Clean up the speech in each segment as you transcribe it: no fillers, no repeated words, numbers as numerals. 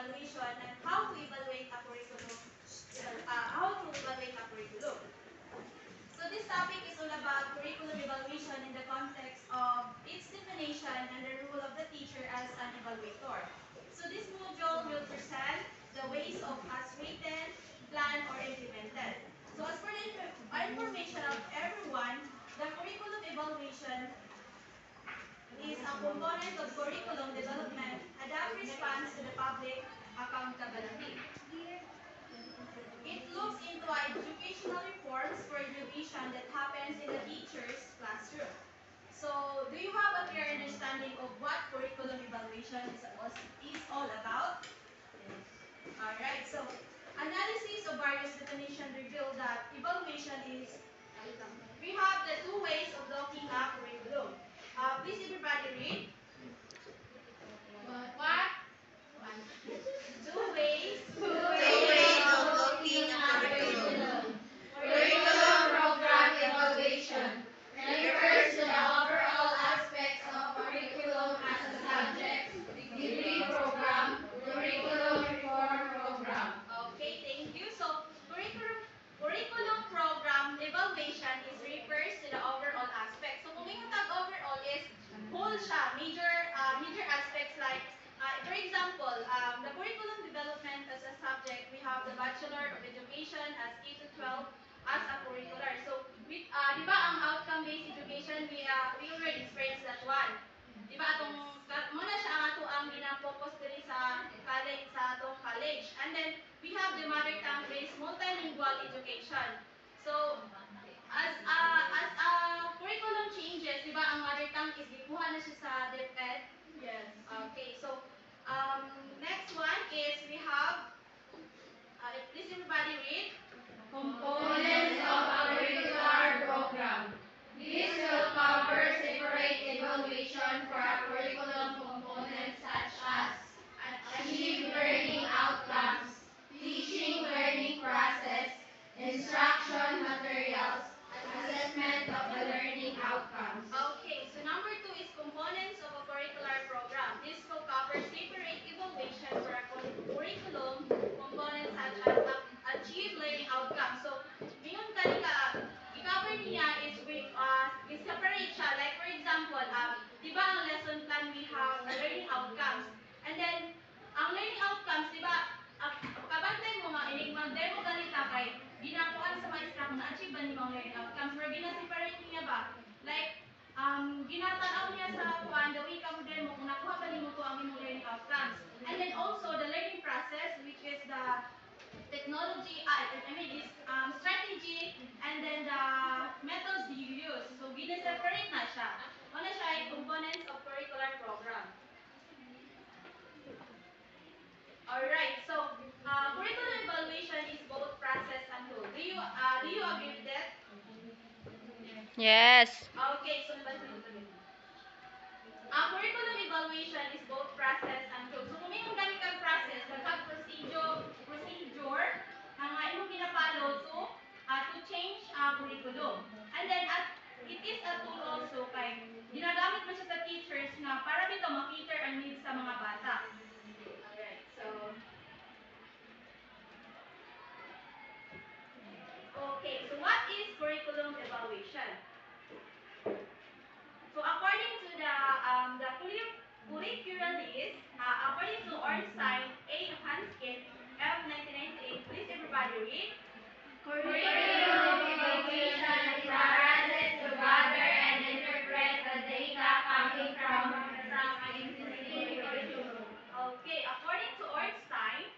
evaluation and how to evaluate a curriculum. How to evaluate a curriculum. So this topic is all about curriculum evaluation in the context of its definition and the role of the teacher as an evaluator. So this module will present the ways of as written, planned, or implemented. So as for the information of everyone, the curriculum evaluation is a component of curriculum development that responds to the public accountability. It looks into educational reforms for education that happens in the teacher's classroom. So, do you have a clear understanding of what curriculum evaluation is all about? Alright, so analysis of various definitions reveal that evaluation is, we have the two ways of looking at curriculum. Please everybody read. What? Two ways. Two ways of looking at curriculum. Curriculum program evaluation refers to the overall aspects of curriculum as a subject, degree program, curriculum reform program. Okay, thank you. So, curriculum program evaluation is refers to the overall aspect. So, kung yung tag overall is whole siya, major aspects like, for example, the curriculum development as a subject, we have the Bachelor of Education as K to 12 as a curricular. So, with, di ba ang outcome-based education, we already experienced that one. Di ba atong muna siya ang ato ang gina-focus diri sa college sa atong college. And then we have the mother tongue based multilingual education. So as curriculum changes, di ba ang mother tongue is gikuha na siya sa DepEd? Yes. Okay. So next one is we have please everybody read. Components of a curricular program. This will cover separate evaluation for a curriculum component such as achieve learning outcomes, teaching learning process, instruction materials, assessment of the learning outcomes. Okay, so number 2 is components of a curricular program. This will cover separate evaluation for a curriculum components such as achieve learning outcomes. So, ngayon kanina, i-cover niya is separate siya. Like for example, di ba ang lesson plan we have learning outcomes. And then, ang learning outcomes, di ba, kabantay mo nga, mag-demo ganita kay ginakuan sa maestra kung na-achieve ba ni mga learning outcomes. Pero gina-separate niya ba? Like, ginatanaw niya sa kuan, the way ka mo demo kung nakuha ba ni mo to ang imong learning outcomes. And then also, the learning process, which is the technology, is strategy, and then the methods you use. So, gina-separate na siya. Ano siya ay components of curricular program. Alright, so curriculum evaluation is both process and tool. Do you agree with that? Yes. Okay, so curriculum evaluation is both process and tool. So kung may gamit kang process, nagkag procedure ang imong ginapalo to change curriculum. And then it is a tool also kay ginagamit mo siya sa teachers na para bitaw ma-cater ang needs sa mga bata. Alright, so okay, so what is curriculum evaluation? So according to the curricular list, according to Ornstein, A. Hanskin, F. 1998, please everybody read. Curriculum evaluation is a process to gather and interpret the data coming from an existing curriculum. Okay, according to Ornstein,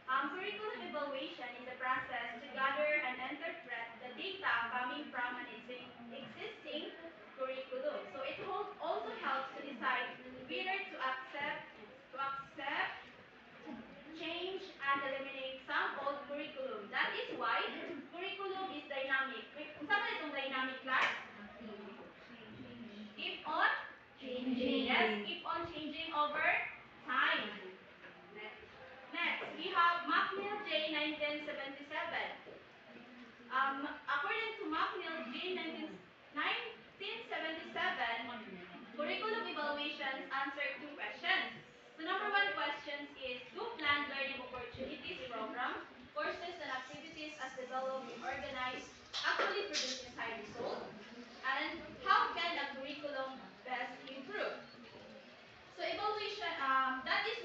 curriculum evaluation is a process to gather and interpret the data coming from an existing curriculum. So it also helps to decide whether to accept, change, and eliminate some old curriculum. That is why curriculum is dynamic. Unsa man itong dynamic class? Keep on Changing. Yes, keep on changing over time. Next, we have McNeil J. 1977. According to McNeil J. 1977, curriculum evaluations answer two questions. So number one question is, do planned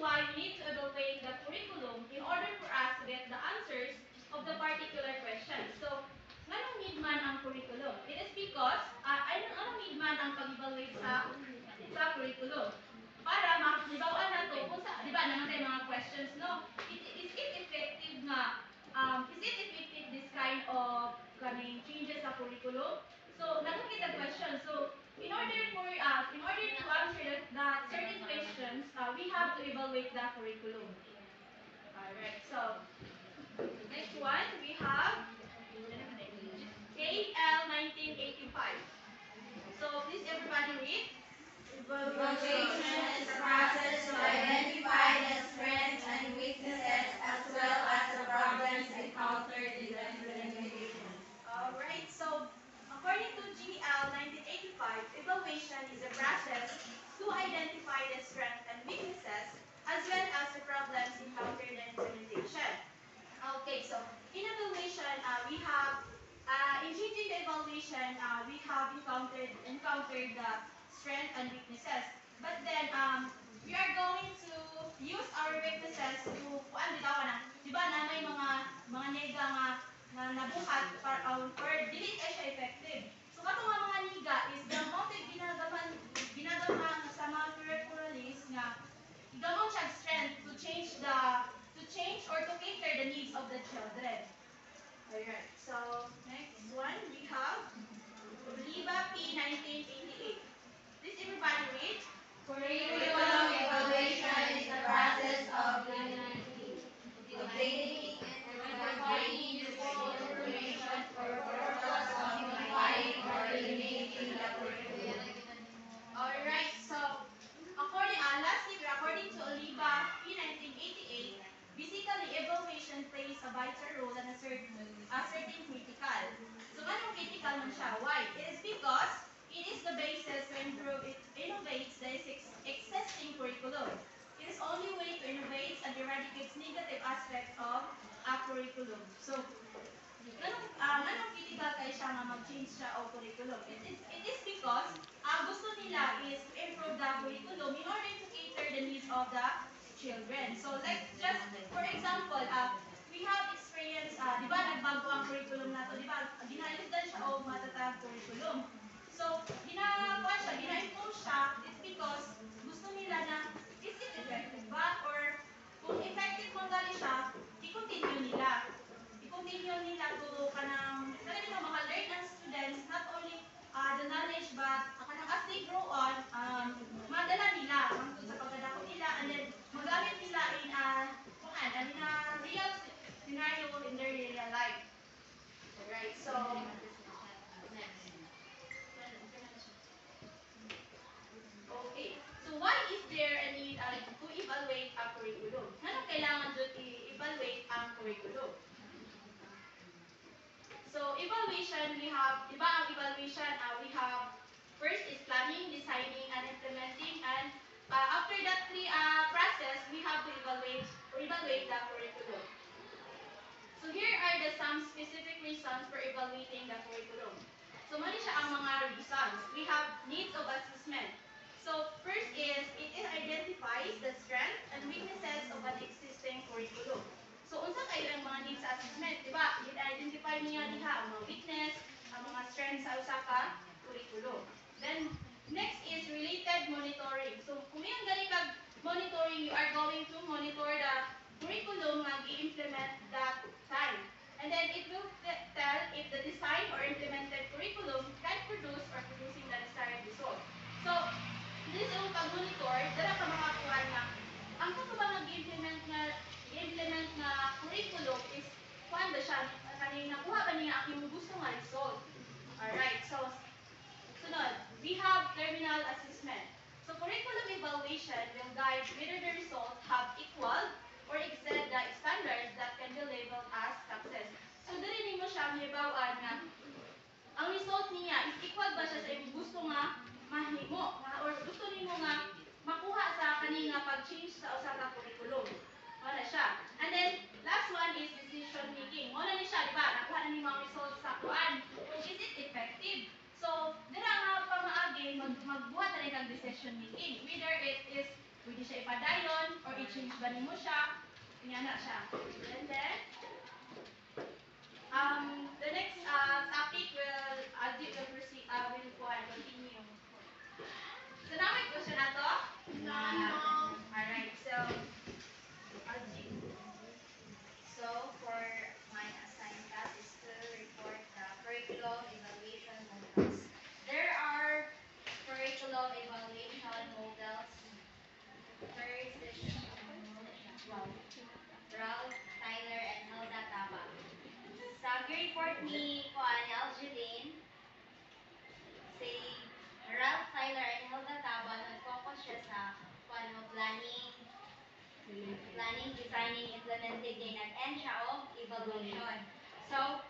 why we need to evaluate the curriculum in order for us to get the answers of the particular question. So, nganong need man ang curriculum? It is because, anong need man ang pag-evaluate sa curriculum? Para mahibawan na to kung sa, di ba, naman tayo mga questions, no? Is it effective nga, is it effective this kind of changes sa curriculum? So, nakakita question. So, in order to answer that certain questions, we have to evaluate the curriculum. Alright, so next one we have KL 1985. So please everybody read. Evaluation is a process to identify the strengths and weaknesses as well as the problems encountered in the implementation. Alright, so according to GL 1985, evaluation is a process to identify the strengths and weaknesses as well as the problems encountered in implementation. Okay, so in evaluation, we have in changing the evaluation, we have encountered the strengths and weaknesses. But then we are going to use our weaknesses to kuan bitaw na. Di ba na may mga nega nga na nabuhat or dili kay siya effective. So kato nga mga niga is the motive ginagaman sa mga curriculalis nga gamon siya strength to change or to cater the needs of the children. Alright, so next one we have Oliva P 1988. Please everybody read. Curriculum evaluation is the process of obtaining and providing useful information for purpose of modifying or eliminating the curriculum. Alright, so according to Oliva P 1988, basically evaluation plays a vital role and a certain critical. So anong critical man siya? Why? It is because it is the basis to improve it innovates the existing curriculum. It is only way to innovate and eradicate negative aspects of a curriculum. So anong critical kay siya nga mag-change siya o curriculum? It is because gusto nila is to improve the curriculum in order to cater the needs of the children. So like just for example, we have experience, di ba nagbago ang curriculum nato, di ba? Ginaalitan siya o matatag curriculum. So, gina-impose siya, it's because gusto nila na is it effective ba? Or kung effective man gali siya, i-continue nila. I-continue nila to kanang maka-learn ang students not only the knowledge but kanang as they grow on, madala nila hangtod sa pagkadako nila and then magamit nila in a real scenario in their real life. Alright, so okay. So why is there a need to evaluate a curriculum? Ano kailangan dyan i-evaluate ang curriculum? So evaluation, we have, di ba ang evaluation, we have first is planning, designing, and implementing, and after that process, we have to evaluate the curriculum. So here are some specific reasons for evaluating the curriculum. So mali siya ang mga reasons. We have needs of assessment. So first is it identifies the strengths and weaknesses of an existing curriculum. So unsa kayo ang mga needs sa assessment, di ba? I-identify niya diha ang mga weakness, ang mga strengths sa usa ka curriculum. Then next is related monitoring. So kung yung gali kag monitoring, you are going to monitor the curriculum nga gi-implement that time. And then it will tell if the design or implemented curriculum can produce or producing the desired result. So this yung pag-monitor, dara ka makakuha na ang kung ba nag-implement na curriculum is kuan ba siya kanina nakuha ba niya ang gusto nga result. Alright, so sunod, we have terminal assessment. So curriculum evaluation will guide whether the results have equaled or exceed the standards that can be labeled as success. So dili nimo siya mahibawaan nga ang result niya is equal ba siya sa imong gusto nga mahimo or gusto nimo nga makuha sa kanina pag-change sa usa ka curriculum. Wala siya. And then last one is decision making. Mo na ni siya, di ba? Nakuha na nimo ang results sa kuan. Kung is it effective? So dira nga pamaagi magbuhat na rin kang decision making. Whether it is pwede siya ipadayon or i-change ba nimo siya, ingana siya. And then, the next topic will, Aljit will proceed, will go and continue. So now may question ato? Alright, so, Aljit. So, for my assigned task is to report the curriculum evaluation models. There are curriculum evaluation models. First is Ralph, Tyler, and Hilda Taba. Sa report ni Kuan Algeline, si Ralph, Tyler, and Hilda Taba nag-focus siya sa kuan mo planning, designing, implementing, then nag-end siya of evaluation. So,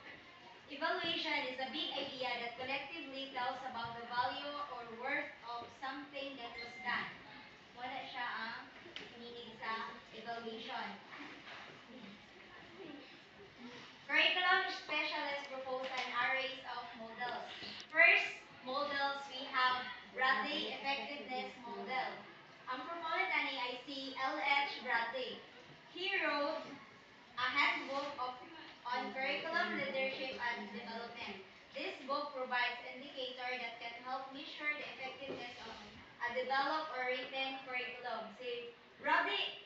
evaluation is a big idea that collectively tells about the value or worth of something that was done. Wala siya ang meaning sa evaluation. Curriculum specialists propose an array of models. First, models, we have Bradley Effectiveness Model. Ang proponent ani ay si L.H. Bradley. He wrote a handbook on curriculum leadership and development. This book provides indicator that can help measure the effectiveness of a developed or written curriculum. Si Bradley,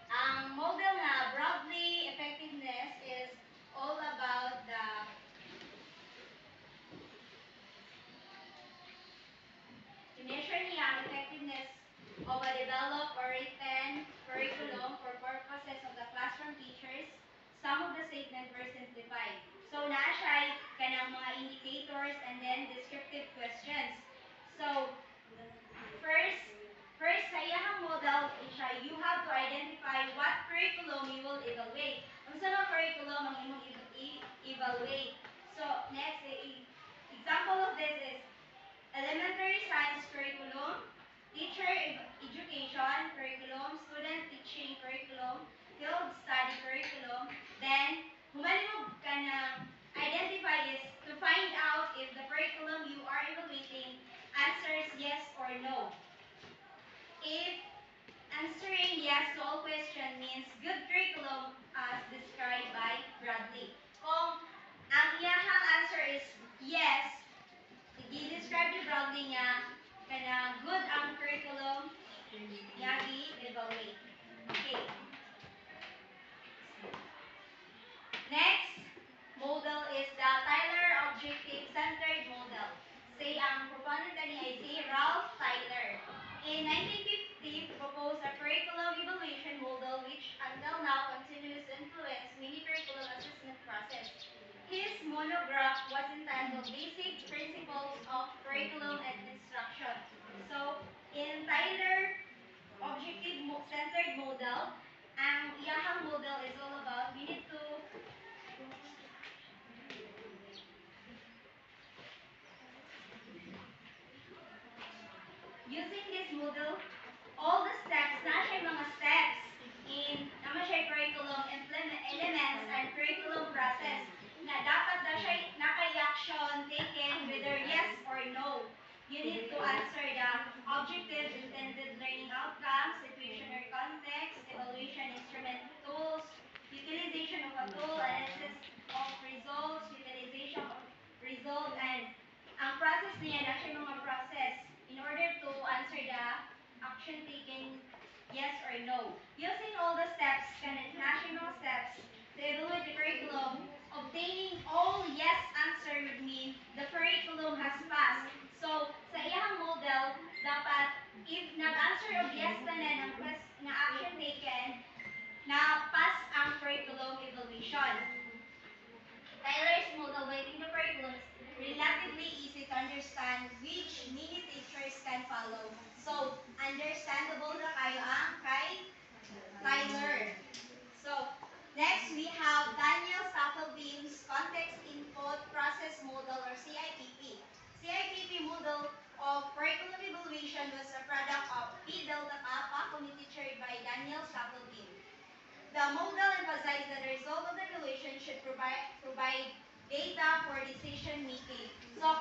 ang model na Bradley effectiveness is all about the measure niya ang effectiveness of a developed or written curriculum for purposes of the classroom teachers. Some of the statements were simplified. So, naa siya kanang mga indicators and then descriptive questions. So, first, sa iyahang model, siya, you have to identify what curriculum you will evaluate. Ang sa curriculum ang imong evaluate. So, next, example of this is elementary science curriculum, teacher education curriculum, student teaching curriculum, field study curriculum. Then, humanimo ka ng identify is to find out if the curriculum you are evaluating answers yes or no. If answering yes to all questions means good curriculum as described by Bradley. Kung ang iyahang answer is yes, i-describe ni Bradley nga kana good ang curriculum nga i-evaluate. Okay. Next model is the Tyler Objective-Centered Model. Say ang proponent ni ay si Ralph Tyler. In 1950, proposed a curriculum evaluation model which until now continues to influence many curriculum assessment process. His monograph was entitled Basic Principles of Curriculum and Instruction. So, in Tyler Objective-Centered Model, ang iyahang model is all about we need to using this model, all the steps, na siya mga steps in naman siya curriculum elements and curriculum process na dapat na siya naka-action taken whether yes or no. You need to answer the objective intended learning outcomes, situation or context, evaluation instrument tools, utilization of a tool, analysis of results, utilization of result, and ang process niya na siya mga process in order to answer the action taken yes or no. Using all the steps, national steps, to evaluate the curriculum, obtaining all yes answer would mean the curriculum has passed. So, sa iyang model, dapat if nag-answer of yes tanan ang na action taken, na pass ang curriculum evaluation. Tyler's model writing the curriculum is relatively easy to understand which many teachers can follow. So, understandable na kayo ang kay Tyler. So, next we have Daniel Staffelbeam's Context Input Process Model or CIPP. CIPP model of curriculum evaluation was a product of P. Delta Kappa, committee chaired by Daniel Staffelbeam. The model emphasized that the result of the evaluation should provide data for decision making. So,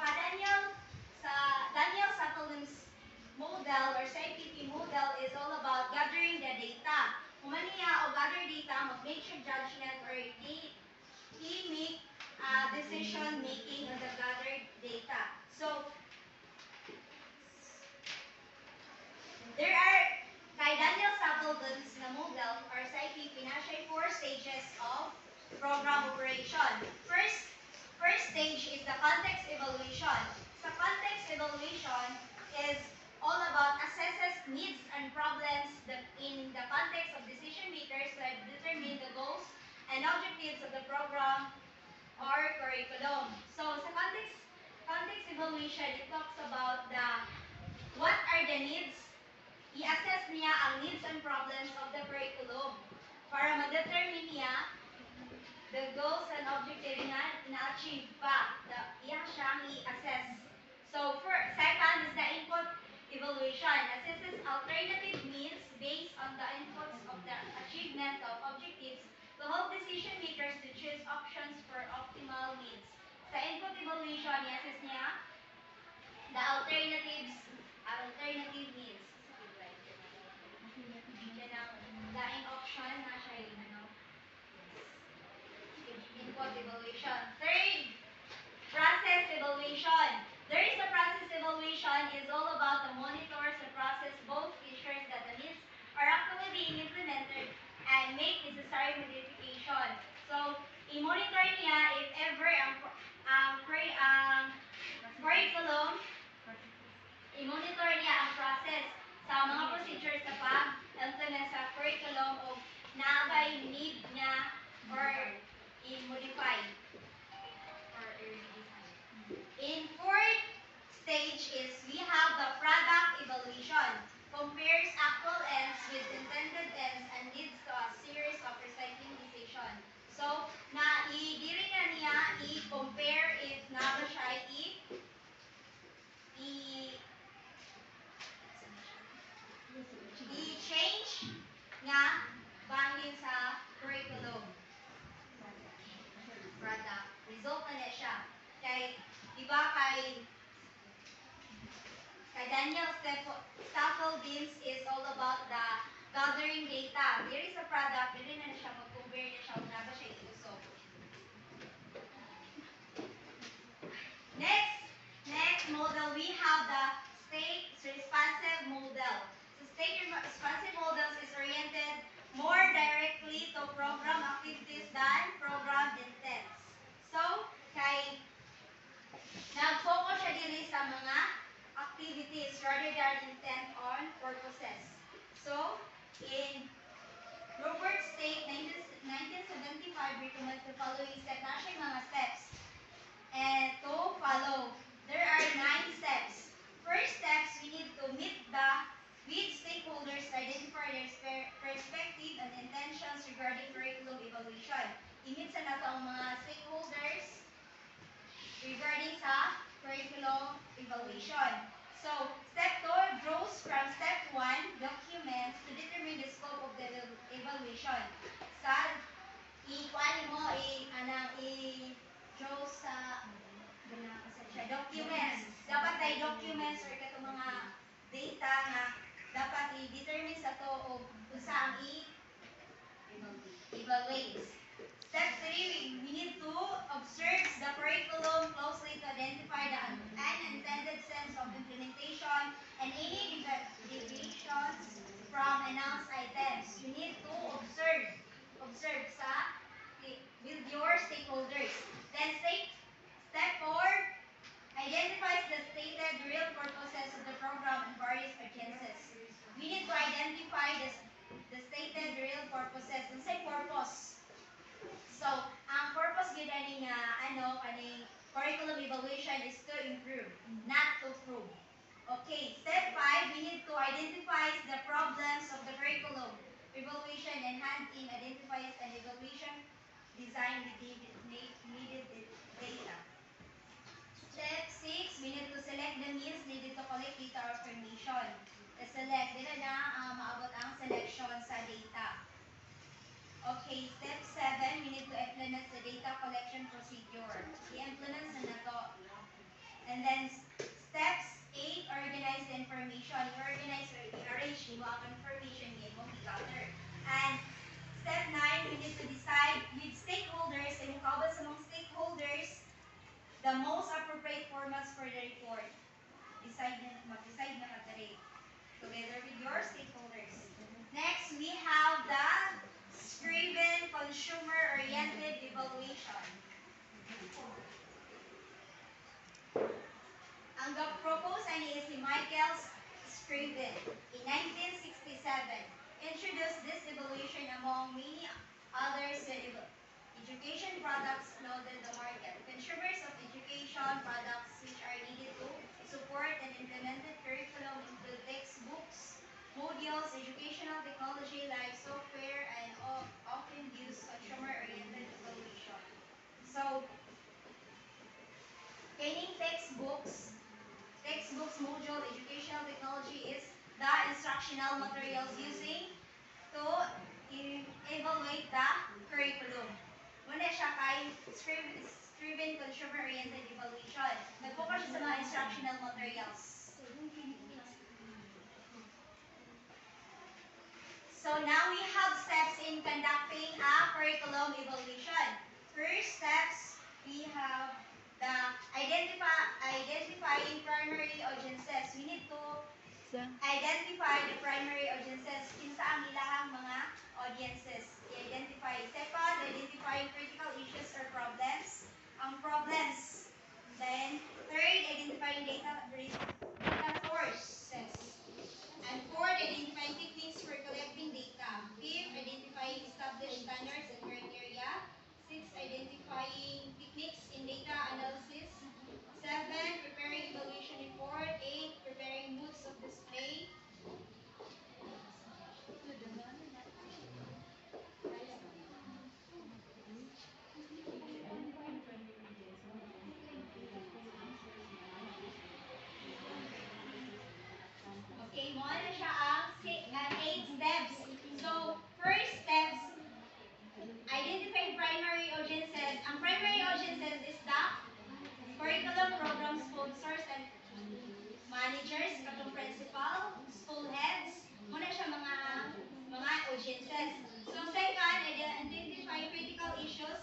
Daniel Staffelbeam's model or sa IPP model is all about gathering the data. Kumaniya o gather data, mag-make siya judgment or i-make decision making on the gathered data. So, there are kay Daniel Stapledon's na model or sa IPP na siya 4 stages of program operation. First stage is the context evaluation. Sa context evaluation is all about assesses needs and problems in the context of decision makers to determine the goals and objectives of the program or curriculum. So sa context evaluation, it talks about the what are the needs. I-assess niya ang needs and problems of the curriculum para ma-determine niya the goals and objectives nga na-achieve pa. Iya siyang i-assess. So, second is the input evaluation. Assesses alternative means based on the inputs of the achievement of objectives to help decision makers to choose options for optimal means. Sa input evaluation, i-assess niya the alternative means. Yan ang laing option na siya yung input evaluation. Third, process evaluation. There is a process evaluation is all about the monitors the process, both ensures that the needs are actually being implemented and make necessary modification. So, i-monitor niya if ever ang curriculum, i-monitor niya ang process sa mga procedures sa pag-implement sa curriculum o naabay need niya or i-modify or i-redesign. In fourth stage is we have the product evaluation. Compares actual ends with intended ends and leads to a series of recycling decision. So, diri na niya i-compare if na ba siya i-change nga bangin sa curriculum. Product. Result na niya siya. Kay, di ba kay Daniel Stapledon's is all about the gathering data. There is a product, dili na siya mag-compare niya siya kung na ba siya iusok. Next model, we have the state responsive model. So state responsive models is oriented more directly to program activities than program intents. So, kay nag-focus siya dili sa mga activities rather than intent on purposes. So, in Robert State 1975 recommends the following step. Na siya mga steps and to follow. There are 9 steps. First steps, we need to meet with stakeholders to identify their perspective and intentions regarding curriculum evaluation. I-meet sa nato ang mga stakeholders regarding sa curriculum evaluation. So, step 2 draws from step 1 documents to determine the scope of the evaluation. Sa i-draw sa documents. Dapat ay documents or katong mga data nga dapat i-determine sa to o kung saan evaluate. Step 3, we need to observe the curriculum closely to identify the unintended sense of implementation and any deviations from announced items. You need to observe with your stakeholders. Then step 4, identifies the stated real purposes of the program and various agencies. We need to identify the stated real purposes. Unsay purpose? So, ang purpose gid ani nga kaning curriculum evaluation is to improve, not to prove. Okay, step 5, we need to identify the problems of the curriculum evaluation and hand-in identifies an evaluation design with needed data. Step 6, we need to select the means needed to collect data or information. Select, dito na maabot ang selection sa data. Okay, step 7, we need to implement the data collection procedure. I-implement na to. And then, steps 8, organize the information. Organize or arrange mo ang information niya mo gather. And step 9, we need to decide with stakeholders, and mukabot sa mga stakeholders, the most appropriate formats for the report. Mag-decide na mag-rate together with your stakeholders. Next, we have the Scriven Consumer-Oriented Evaluation. Ang propose ani is si Michael Scriven in 1967. Introduced this evaluation among many others education products flooded the market. Consumers of education products which are needed to support and implemented curriculum include textbooks, modules, educational technology like software, and often use consumer-oriented evaluation. So, gaining textbooks, module, educational technology is the instructional materials using to evaluate the curriculum. Muna siya kay Scriven Consumer-Oriented Evaluation. Nag-focus siya sa mga instructional materials. So now we have steps in conducting a curriculum evaluation. First steps, we have the identifying primary audiences. We need to identify the primary audiences. Kinsa ang ilahang mga audiences. I-identify. Second, identifying critical issues or problems. Ang problems. Then, third, identifying data sources. And fourth, identifying techniques for collecting data. Fifth, identifying established standards and criteria. Sixth, identifying techniques in data analysis. 7, preparing evaluation report. 8, preparing modes of display. Okay, mo na siya ang 8 steps. So, first steps, identify primary audiences. Ang primary audiences is the curriculum program sponsors and managers, katong principal, school heads, muna siya mga audiences. So second, identify critical issues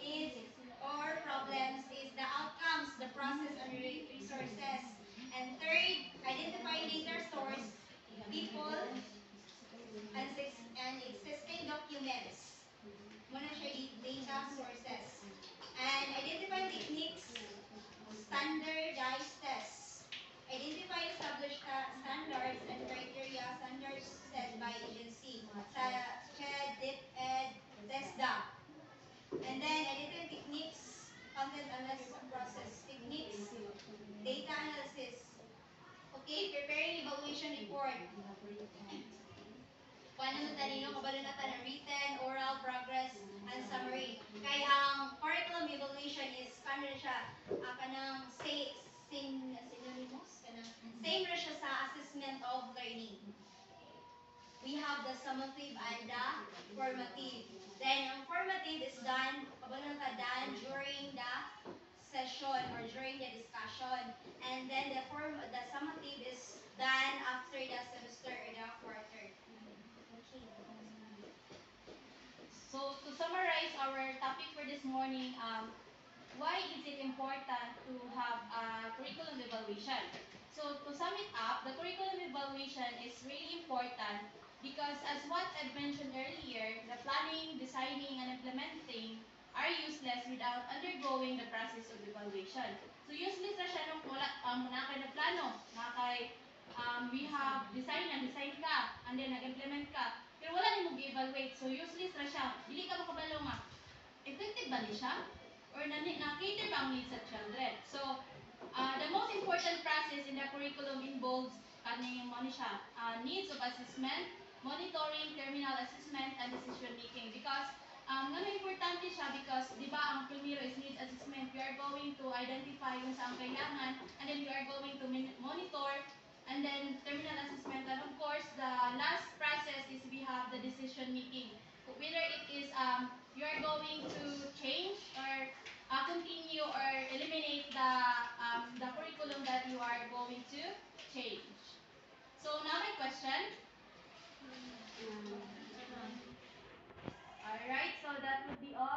is or problems is the outcomes, the process and resources. And third, identify data source, people, and existing documents. Muna siya data sources. And identify techniques, standardized tests. Identify established standards and criteria, standards set by agency, sa CHED, DepEd, TESDA. And then, identify techniques, content analysis and process, techniques, data analysis. Okay, preparing evaluation report. Paano na tanino, kabalo na ng written, oral, progress, and summary. Kaya ang curriculum evaluation is, paano na siya, kanang synonymous, same na siya sa assessment of learning. We have the summative and the formative. Then, ang formative is done, kabalo na done during the session or during the discussion. And then, the summative is done after the semester or the quarter. So to summarize our topic for this morning, why is it important to have a curriculum evaluation? So to sum it up, the curriculum evaluation is really important because as what I mentioned earlier, the planning, designing, and implementing are useless without undergoing the process of evaluation. So useless na siya nung muna kay na plano, we have design ka, and then nag-implement ka. Pero wala ni mo gi-evaluate, so useless na siya. Dili ka makabalo nga, effective ba ni siya? Or na-cater ba ang needs sa children? So, the most important process in the curriculum involves kaning mo ni siya, needs of assessment, monitoring, terminal assessment, and decision making. Because, nga importante siya because, di ba, ang primero is needs assessment. You are going to identify kung saan kailangan, and then you are going to monitor, and then terminal assessment. And of course, the last process is we have the decision making. Whether it is you are going to change or continue or eliminate the the curriculum that you are going to change. So now my question. Alright, so that would be all.